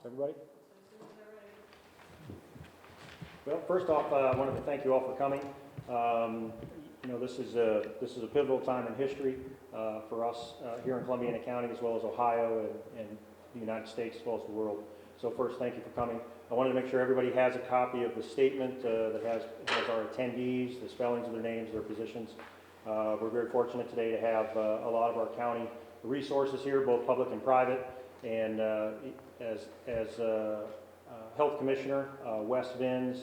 Everybody? Well, first off, I wanted to thank you all for coming. This is a pivotal time in history for us here in Columbiana County, as well as Ohio and the United States, as well as the world. So first, thank you for coming. I wanted to make sure everybody has a copy of the statement that has our attendees, the spellings of their names, their positions. We're very fortunate today to have a lot of our county resources here, both public and private. And as Health Commissioner Wes Vins,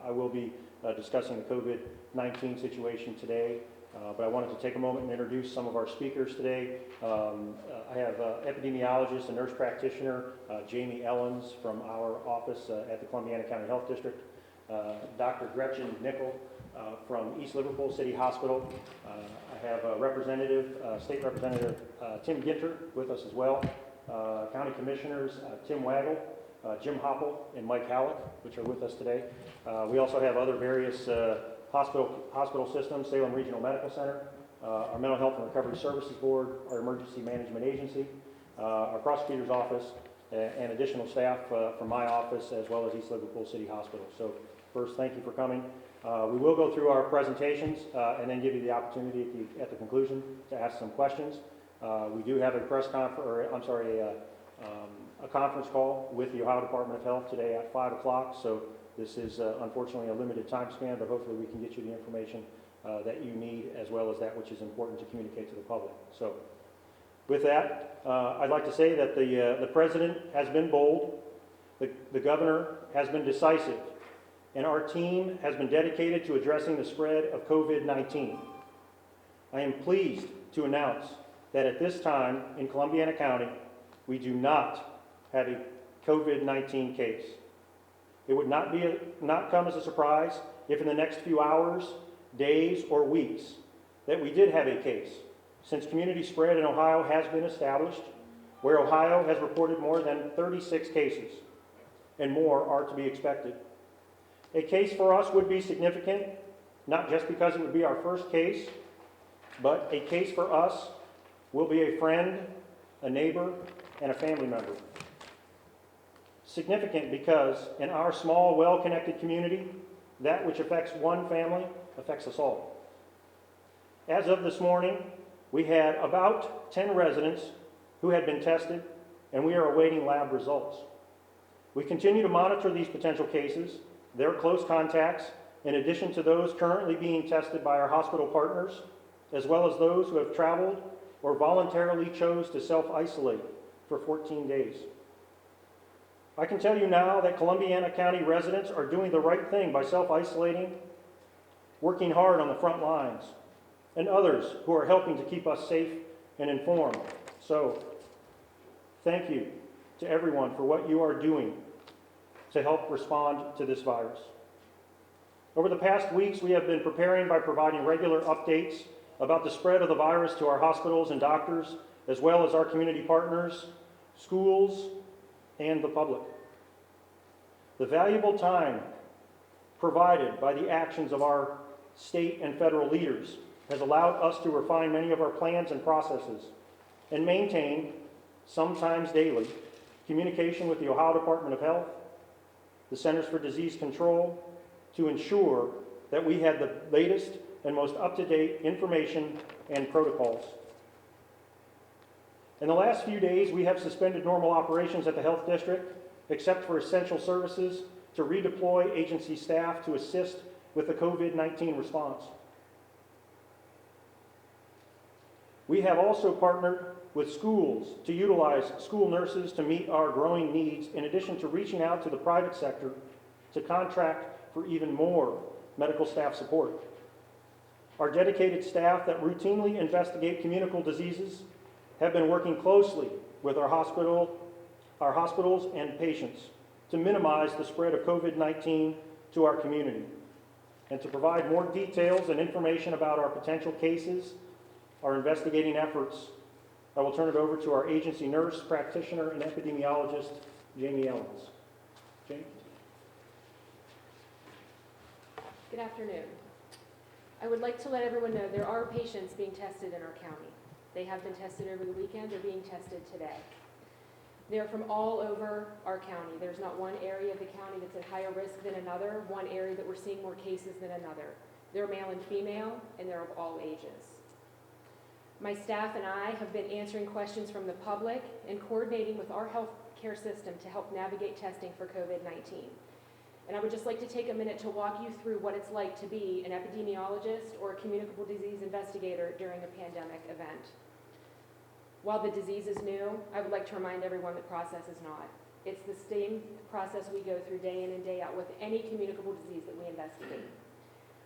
I will be discussing the COVID-19 situation today. But I wanted to take a moment and introduce some of our speakers today. I have epidemiologist and nurse practitioner Jamie Ellens from our office at the Columbiana County Health District, Dr. Gretchen Nickel from East Liverpool City Hospital. I have State Representative Tim Ginter with us as well. County Commissioners Tim Waggle, Jim Hopple, and Mike Halleck, which are with us today. We also have other various hospital systems, Salem Regional Medical Center, our Mental Health and Recovery Services Board, our Emergency Management Agency, our Prosecutor's Office, and additional staff from my office, as well as East Liverpool City Hospital. So first, thank you for coming. We will go through our presentations and then give you the opportunity at the conclusion to ask some questions. We do have a a conference call with the Ohio Department of Health today at 5 o'clock. So this is unfortunately a limited time span, but hopefully we can get you the information that you need, as well as that which is important to communicate to the public. So with that, I'd like to say that the President has been bold, the Governor has been decisive, and our team has been dedicated to addressing the spread of COVID-19. I am pleased to announce that at this time in Columbiana County, we do not have a COVID-19 case. It would not come as a surprise if in the next few hours, days, or weeks that we did have a case, since community spread in Ohio has been established, where Ohio has reported more than 36 cases, and more are to be expected. A case for us would be significant, not just because it would be our first case, but a case for us will be a friend, a neighbor, and a family member. Significant because in our small, well-connected community, that which affects one family affects us all. As of this morning, we had about 10 residents who had been tested, and we are awaiting lab results. We continue to monitor these potential cases, their close contacts, in addition to those currently being tested by our hospital partners, as well as those who have traveled or voluntarily chose to self-isolate for 14 days. I can tell you now that Columbiana County residents are doing the right thing by self-isolating, working hard on the front lines, and others who are helping to keep us safe and informed. So, thank you to everyone for what you are doing to help respond to this virus. Over the past weeks, we have been preparing by providing regular updates about the spread of the virus to our hospitals and doctors, as well as our community partners, schools, and the public. The valuable time provided by the actions of our state and federal leaders has allowed us to refine many of our plans and processes and maintain, sometimes daily, communication with the Ohio Department of Health, the Centers for Disease Control, to ensure that we had the latest and most up-to-date information and protocols. In the last few days, we have suspended normal operations at the Health District, except for essential services, to redeploy agency staff to assist with the COVID-19 response. We have also partnered with schools to utilize school nurses to meet our growing needs, in addition to reaching out to the private sector to contract for even more medical staff support. Our dedicated staff that routinely investigate communicable diseases have been working closely with our hospitals and patients to minimize the spread of COVID-19 to our community. And to provide more details and information about our potential cases, our investigating efforts, I will turn it over to our agency nurse practitioner and epidemiologist, Jamie Ellens. Jamie? Good afternoon. I would like to let everyone know there are patients being tested in our county. They have been tested over the weekend. They're being tested today. They're from all over our county. There's not one area of the county that's at higher risk than another, one area that we're seeing more cases than another. They're male and female, and they're of all ages. My staff and I have been answering questions from the public and coordinating with our healthcare system to help navigate testing for COVID-19. And I would just like to take a minute to walk you through what it's like to be an epidemiologist or a communicable disease investigator during a pandemic event. While the disease is new, I would like to remind everyone the process is not. It's the same process we go through day in and day out with any communicable disease that we investigate.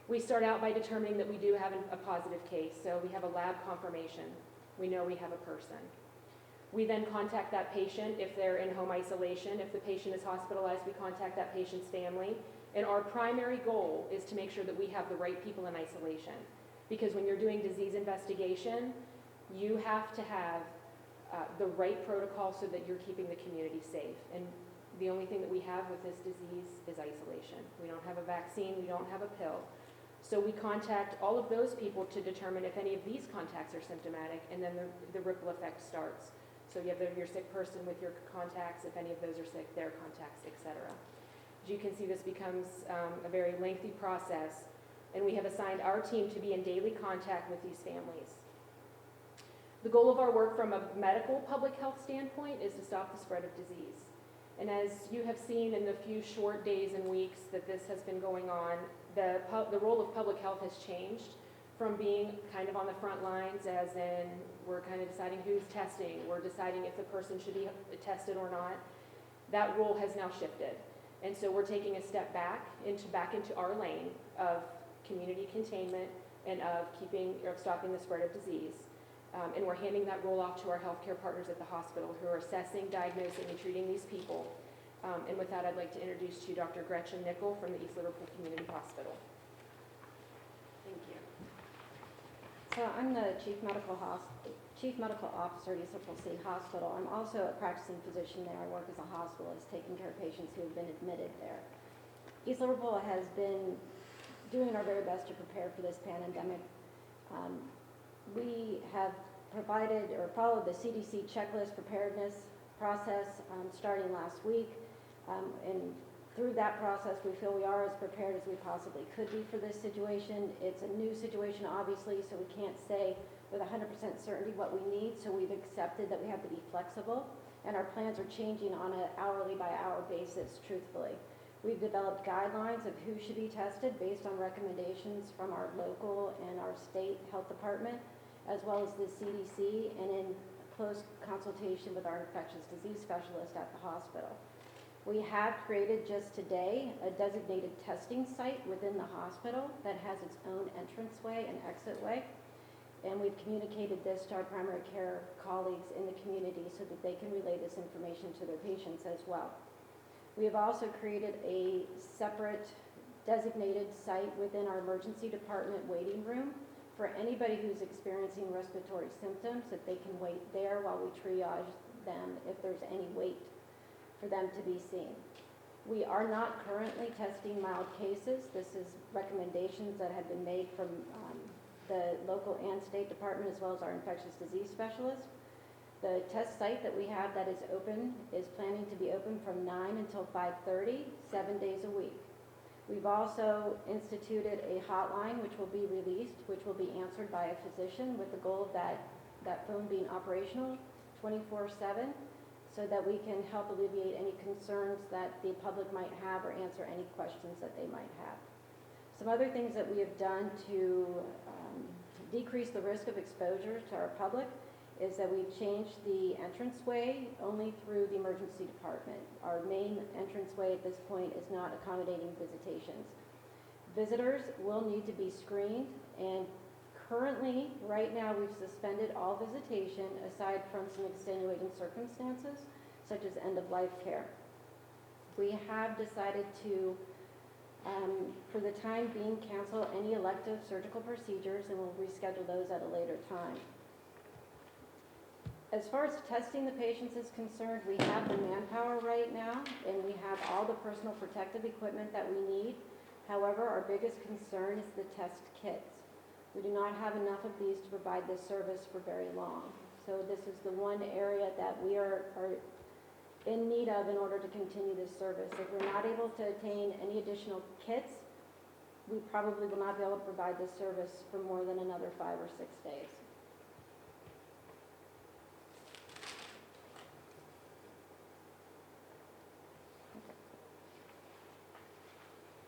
We start out by determining that we do have a positive case, so we have a lab confirmation. We know we have a person. We then contact that patient if they're in home isolation. If the patient is hospitalized, we contact that patient's family. And our primary goal is to make sure that we have the right people in isolation. Because when you're doing disease investigation, you have to have the right protocol so that you're keeping the community safe. And the only thing that we have with this disease is isolation. We don't have a vaccine, we don't have a pill. So we contact all of those people to determine if any of these contacts are symptomatic, and then the ripple effect starts. So you have your sick person with your contacts, if any of those are sick, their contacts, etc. As you can see, this becomes a very lengthy process, and we have assigned our team to be in daily contact with these families. The goal of our work from a medical public health standpoint is to stop the spread of disease. And as you have seen in the few short days and weeks that this has been going on, the role of public health has changed from being kind of on the front lines, as in we're kind of deciding who's testing, we're deciding if the person should be tested or not. That role has now shifted. And so we're taking a step back into our lane of community containment and of stopping the spread of disease. And we're handing that role off to our healthcare partners at the hospital who are assessing, diagnosing, and treating these people. And with that, I'd like to introduce to you Dr. Gretchen Nickel from the East Liverpool Community Hospital. Thank you. So I'm the Chief Medical Officer at East Liverpool City Hospital. I'm also a practicing physician there. I work as a hospitalist taking care of patients who have been admitted there. East Liverpool has been doing our very best to prepare for this pandemic. We have provided or followed the CDC checklist preparedness process starting last week. And through that process, we feel we are as prepared as we possibly could be for this situation. It's a new situation, obviously, so we can't say with 100% certainty what we need, so we've accepted that we have to be flexible, and our plans are changing on an hourly by hour basis, truthfully. We've developed guidelines of who should be tested based on recommendations from our local and our state health department, as well as the CDC, and in close consultation with our infectious disease specialist at the hospital. We have created just today a designated testing site within the hospital that has its own entranceway and exitway. And we've communicated this to our primary care colleagues in the community so that they can relay this information to their patients as well. We have also created a separate designated site within our emergency department waiting room for anybody who's experiencing respiratory symptoms, that they can wait there while we triage them if there's any wait for them to be seen. We are not currently testing mild cases. This is recommendations that have been made from the local and state department, as well as our infectious disease specialist. The test site that we have that is open is planning to be open from 9 until 5:30, 7 days a week. We've also instituted a hotline which will be released, which will be answered by a physician, with the goal of that phone being operational 24/7, so that we can help alleviate any concerns that the public might have or answer any questions that they might have. Some other things that we have done to decrease the risk of exposure to our public is that we've changed the entranceway only through the emergency department. Our main entranceway at this point is not accommodating visitations. Visitors will need to be screened, and currently, right now, we've suspended all visitation aside from some extenuating circumstances, such as end-of-life care. We have decided to, for the time being, cancel any elective surgical procedures, and we'll reschedule those at a later time. As far as testing the patients is concerned, we have the manpower right now, and we have all the personal protective equipment that we need. However, our biggest concern is the test kits. We do not have enough of these to provide this service for very long. So this is the one area that we are in need of in order to continue this service. If we're not able to obtain any additional kits, we probably will not be able to provide this service for more than another 5 or 6 days.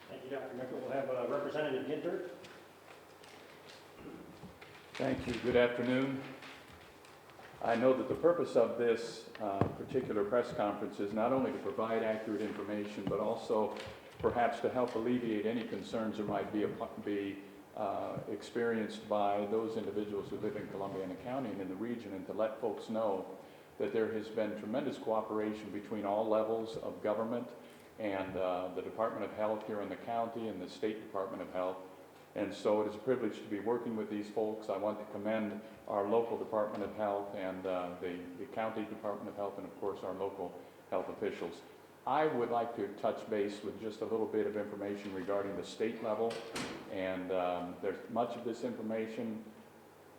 Thank you, Dr. Mickle. We'll have Representative Ginter. Thank you. Good afternoon. I know that the purpose of this particular press conference is not only to provide accurate information, but also perhaps to help alleviate any concerns that might be experienced by those individuals who live in Columbiana County and in the region, and to let folks know that there has been tremendous cooperation between all levels of government and the Department of Health here in the county and the State Department of Health. And so it is a privilege to be working with these folks. I want to commend our local Department of Health and the County Department of Health, and of course our local health officials. I would like to touch base with just a little bit of information regarding the state level, and there's much of this information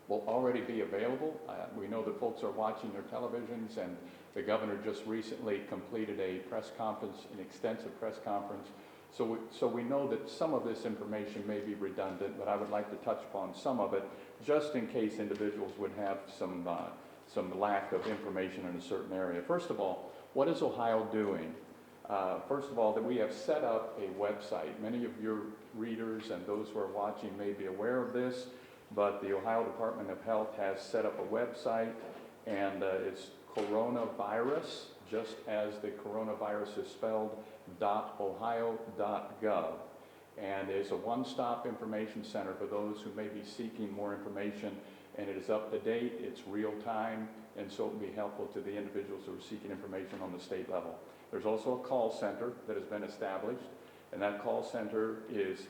will already be available. We know that folks are watching their televisions, and the governor just recently completed a press conference, an extensive press conference. So we know that some of this information may be redundant, but I would like to touch upon some of it, just in case individuals would have some lack of information in a certain area. First of all, what is Ohio doing? First of all, that we have set up a website. Many of your readers and those who are watching may be aware of this, but the Ohio Department of Health has set up a website, and it's coronavirus, just as the coronavirus is spelled, .ohio.gov. And it's a one-stop information center for those who may be seeking more information, and it is up to date, it's real time, and so it will be helpful to the individuals who are seeking information on the state level. There's also a call center that has been established, and that call center is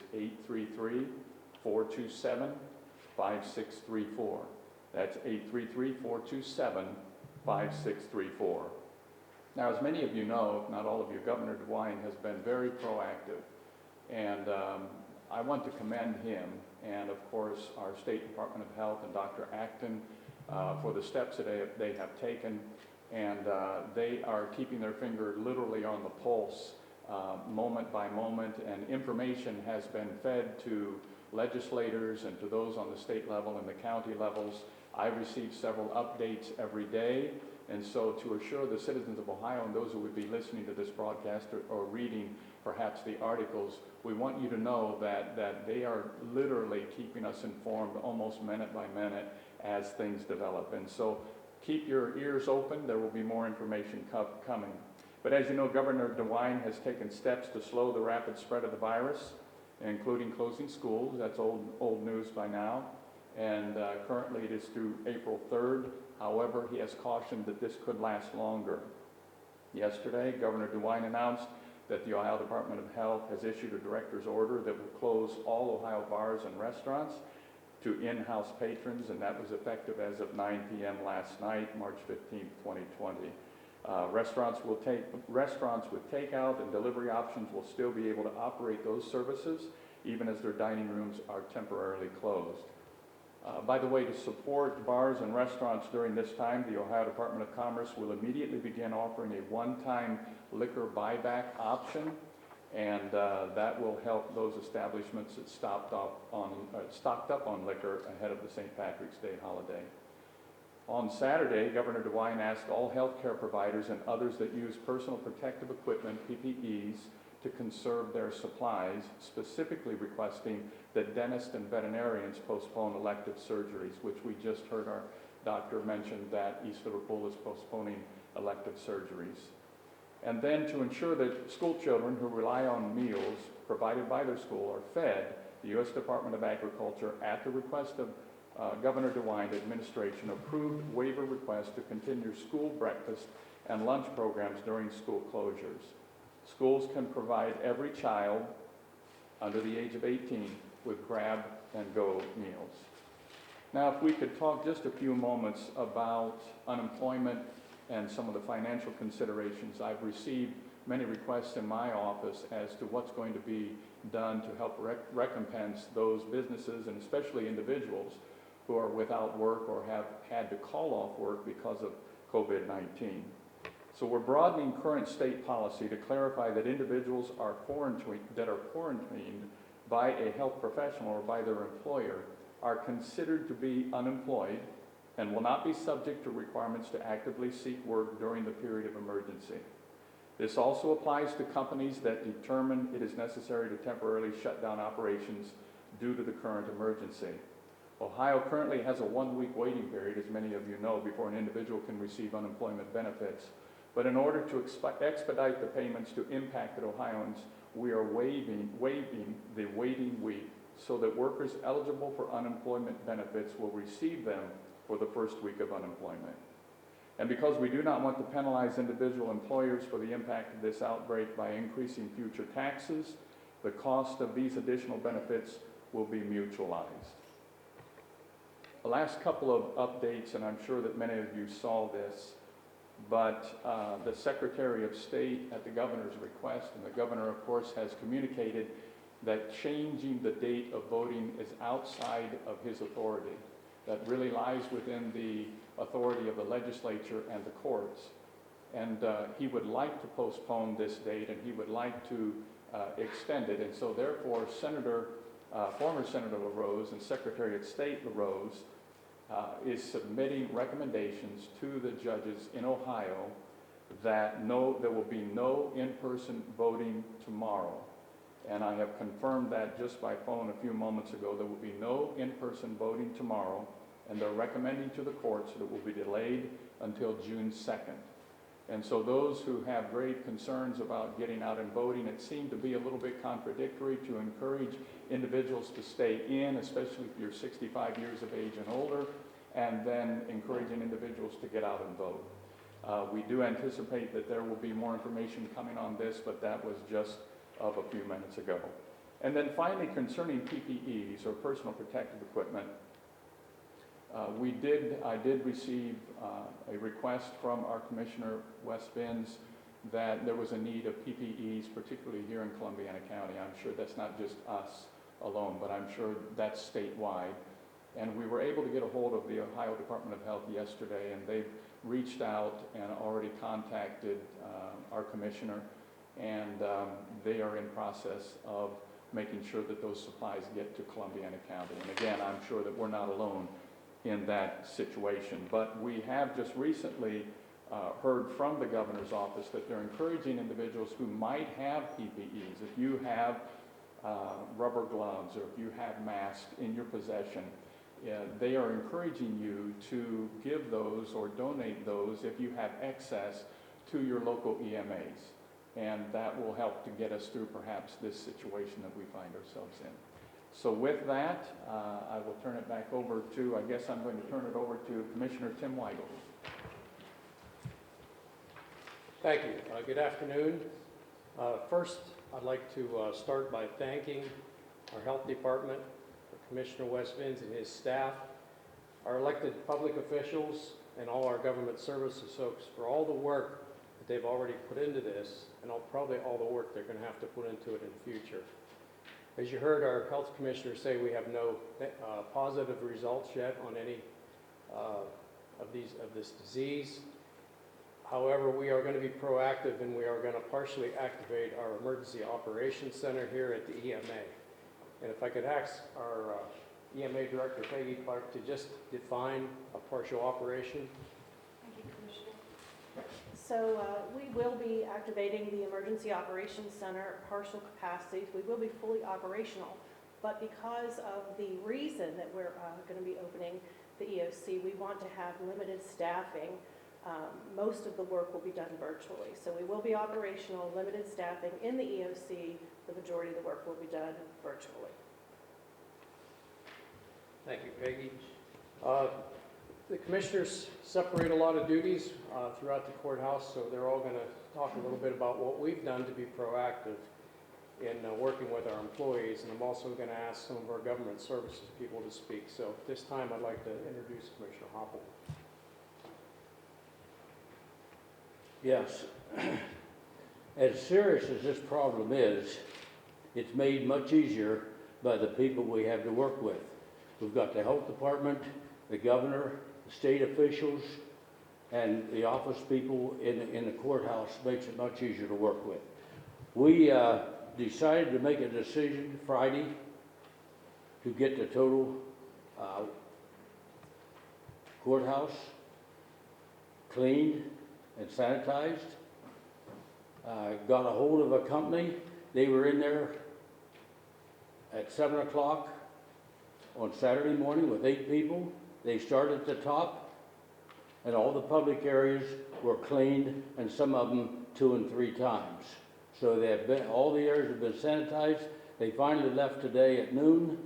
833-427-5634. That's 833-427-5634. Now, as many of you know, if not all of you, Governor DeWine has been very proactive, and I want to commend him and, of course, our State Department of Health and Dr. Acton for the steps that they have taken, and they are keeping their finger literally on the pulse moment by moment, and information has been fed to legislators and to those on the state level and the county levels. I receive several updates every day. And so to assure the citizens of Ohio and those who would be listening to this broadcast or reading perhaps the articles, we want you to know that they are literally keeping us informed almost minute by minute as things develop. And so keep your ears open. There will be more information coming. But as you know, Governor DeWine has taken steps to slow the rapid spread of the virus, including closing schools. That's old news by now. And currently it is through April 3rd. However, he has cautioned that this could last longer. Yesterday, Governor DeWine announced that the Ohio Department of Health has issued a director's order that will close all Ohio bars and restaurants to in-house patrons, and that was effective as of 9 p.m. last night, March 15th, 2020. Restaurants with takeout and delivery options will still be able to operate those services, even as their dining rooms are temporarily closed. By the way, to support bars and restaurants during this time, the Ohio Department of Commerce will immediately begin offering a one-time liquor buyback option, and that will help those establishments that stocked up on liquor ahead of the St. Patrick's Day holiday. On Saturday, Governor DeWine asked all healthcare providers and others that use personal protective equipment, PPEs, to conserve their supplies, specifically requesting that dentists and veterinarians postpone elective surgeries, which we just heard our doctor mention that East Liverpool is postponing elective surgeries. And then to ensure that school children who rely on meals provided by their school are fed, the U.S. Department of Agriculture, at the request of Governor DeWine administration, approved waiver requests to continue school breakfast and lunch programs during school closures. Schools can provide every child under the age of 18 with grab-and-go meals. Now, if we could talk just a few moments about unemployment and some of the financial considerations. I've received many requests in my office as to what's going to be done to help recompense those businesses and especially individuals who are without work or have had to call off work because of COVID-19. So we're broadening current state policy to clarify that individuals are quarantined by a health professional or by their employer are considered to be unemployed and will not be subject to requirements to actively seek work during the period of emergency. This also applies to companies that determine it is necessary to temporarily shut down operations due to the current emergency. Ohio currently has a 1-week waiting period, as many of you know, before an individual can receive unemployment benefits. But in order to expedite the payments to impacted Ohioans, we are waiving the waiting week so that workers eligible for unemployment benefits will receive them for the first week of unemployment. And because we do not want to penalize individual employers for the impact of this outbreak by increasing future taxes, the cost of these additional benefits will be mutualized. The last couple of updates, and I'm sure that many of you saw this, but the Secretary of State at the governor's request, and the governor of course has communicated that changing the date of voting is outside of his authority. That really lies within the authority of the legislature and the courts. And he would like to postpone this date, and he would like to extend it. And so therefore, former Senator LaRose and Secretary of State LaRose is submitting recommendations to the judges in Ohio that there will be no in-person voting tomorrow. And I have confirmed that just by phone a few moments ago. There will be no in-person voting tomorrow, and they're recommending to the courts that it will be delayed until June 2nd. And so those who have grave concerns about getting out and voting, it seemed to be a little bit contradictory to encourage individuals to stay in, especially if you're 65 years of age and older, and then encouraging individuals to get out and vote. We do anticipate that there will be more information coming on this, but that was just of a few minutes ago. And then finally, concerning PPEs, or personal protective equipment, I did receive a request from our Commissioner, Wes Binns, that there was a need of PPEs, particularly here in Columbiana County. I'm sure that's not just us alone, but I'm sure that's statewide. And we were able to get a hold of the Ohio Department of Health yesterday, and they've reached out and already contacted our commissioner, and they are in process of making sure that those supplies get to Columbiana County. And again, I'm sure that we're not alone in that situation. But we have just recently heard from the governor's office that they're encouraging individuals who might have PPEs. If you have rubber gloves, or if you have masks in your possession, they are encouraging you to give those or donate those if you have excess to your local EMAs. And that will help to get us through perhaps this situation that we find ourselves in. So with that, I will turn it back over to, I guess I'm going to turn it over to Commissioner Tim Weigel. Thank you. Good afternoon. First, I'd like to start by thanking our health department, Commissioner Wes Binns and his staff, our elected public officials, and all our government services folks for all the work that they've already put into this, and probably all the work they're going to have to put into it in the future. As you heard our health commissioner say, we have no positive results yet on any of this disease. However, we are going to be proactive, and we are going to partially activate our emergency operations center here at the EMA. And if I could ask our EMA Director, Peggy Clark, to just define a partial operation. Thank you, Commissioner. So we will be activating the Emergency Operations Center at partial capacities. We will be fully operational, but because of the reason that we're going to be opening the EOC, we want to have limited staffing. Most of the work will be done virtually. So we will be operational, limited staffing in the EOC. The majority of the work will be done virtually. Thank you, Peggy. The commissioners separate a lot of duties throughout the courthouse, so they're all going to talk a little bit about what we've done to be proactive in working with our employees, and I'm also going to ask some of our government services people to speak. So at this time, I'd like to introduce Commissioner Hoppel. Yes. As serious as this problem is, it's made much easier by the people we have to work with. We've got the health department, the governor, the state officials, and the office people in the courthouse makes it much easier to work with. We decided to make a decision Friday to get the total courthouse cleaned and sanitized. Got a hold of a company. They were in there at 7 o'clock on Saturday morning with 8 people. They started at the top, and all the public areas were cleaned, and some of them 2 and 3 times. So they have been, all the areas have been sanitized. They finally left today at noon,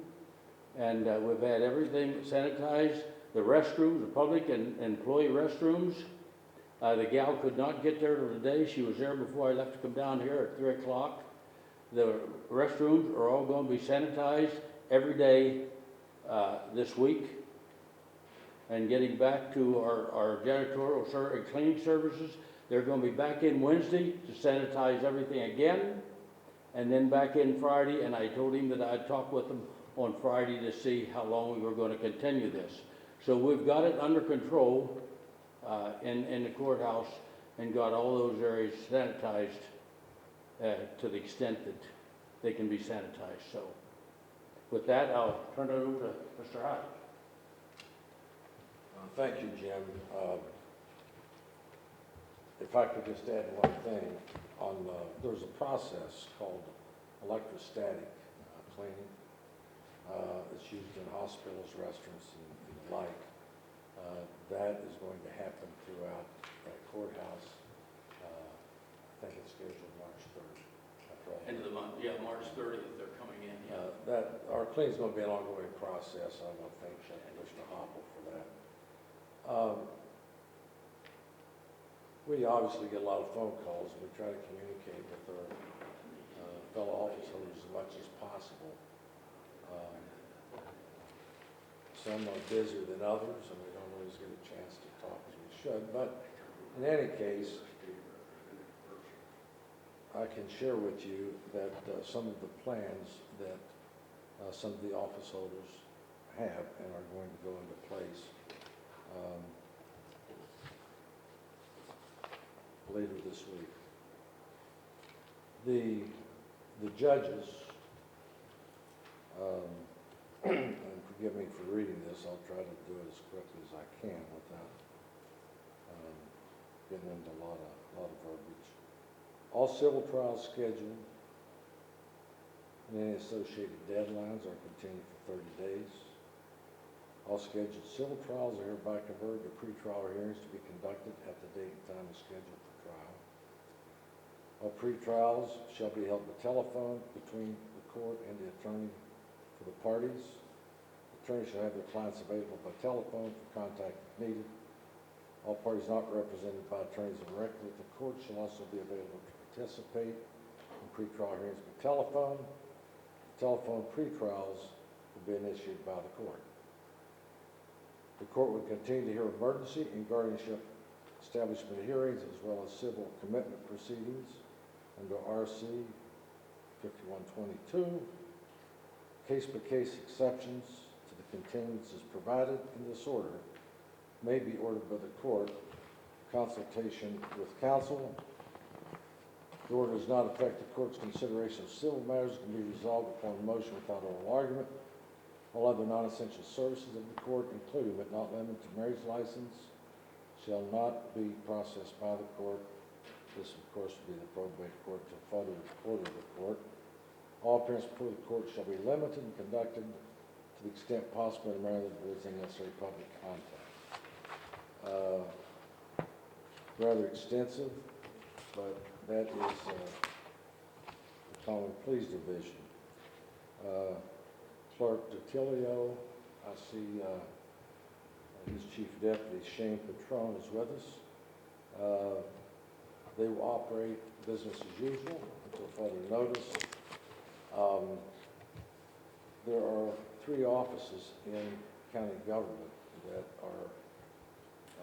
and we've had everything sanitized. The restrooms, the public and employee restrooms, the gal could not get there today. She was there before I left to come down here at 3 o'clock. The restrooms are all going to be sanitized every day this week. And getting back to our janitorial and cleaning services, they're going to be back in Wednesday to sanitize everything again, and then back in Friday. And I told him that I'd talk with them on Friday to see how long we were going to continue this. So we've got it under control in the courthouse and got all those areas sanitized to the extent that they can be sanitized. So with that, I'll turn it over to Mr. Hyde. Thank you, Jim. If I could just add one thing, there's a process called electrostatic cleaning. It's used in hospitals, restaurants, and the like. That is going to happen throughout that courthouse. I think it's scheduled March 3rd. End of the month, yeah, March 30th, they're coming in. Yeah. Our cleaning's going to be an ongoing process. I want to thank Commissioner Hopple for that. We obviously get a lot of phone calls. We try to communicate with our fellow office holders as much as possible. Some are busier than others, and we don't always get a chance to talk as we should. But in any case, I can share with you that some of the plans that some of the office holders have and are going to go into place later this week. The judges, and forgive me for reading this, I'll try to do it as quickly as I can without getting into a lot of verbiage. All civil trials scheduled and any associated deadlines are continued for 30 days. All scheduled civil trials are hereby converted to pretrial hearings to be conducted at the date and time scheduled for trial. All pretrials shall be held by telephone between the court and the attorney for the parties. The attorney shall have their clients available by telephone for contact if needed. All parties not represented by attorneys directly at the court shall also be available to participate in pretrial hearings by telephone. Telephone pretrials will be initiated by the court. The court will continue to hear emergency and guardianship establishment hearings as well as civil commitment proceedings under RC 5122. Case-by-case exceptions to the continuances provided in this order may be ordered by the court in consultation with counsel. The order does not affect the court's consideration of civil matters that can be resolved upon motion without oral argument. All other non-essential services of the court, including but not limited to marriage license, shall not be processed by the court. This, of course, will be the probate court to further order the court. All appearances before the court shall be limited and conducted to the extent possible in a manner that avoids unnecessary public contact. Rather extensive, but that is the Common Pleas Division. Clerk DeTilio, I see his Chief Deputy Shane Patron is with us. They will operate business as usual until further notice. There are 3 offices in county government that are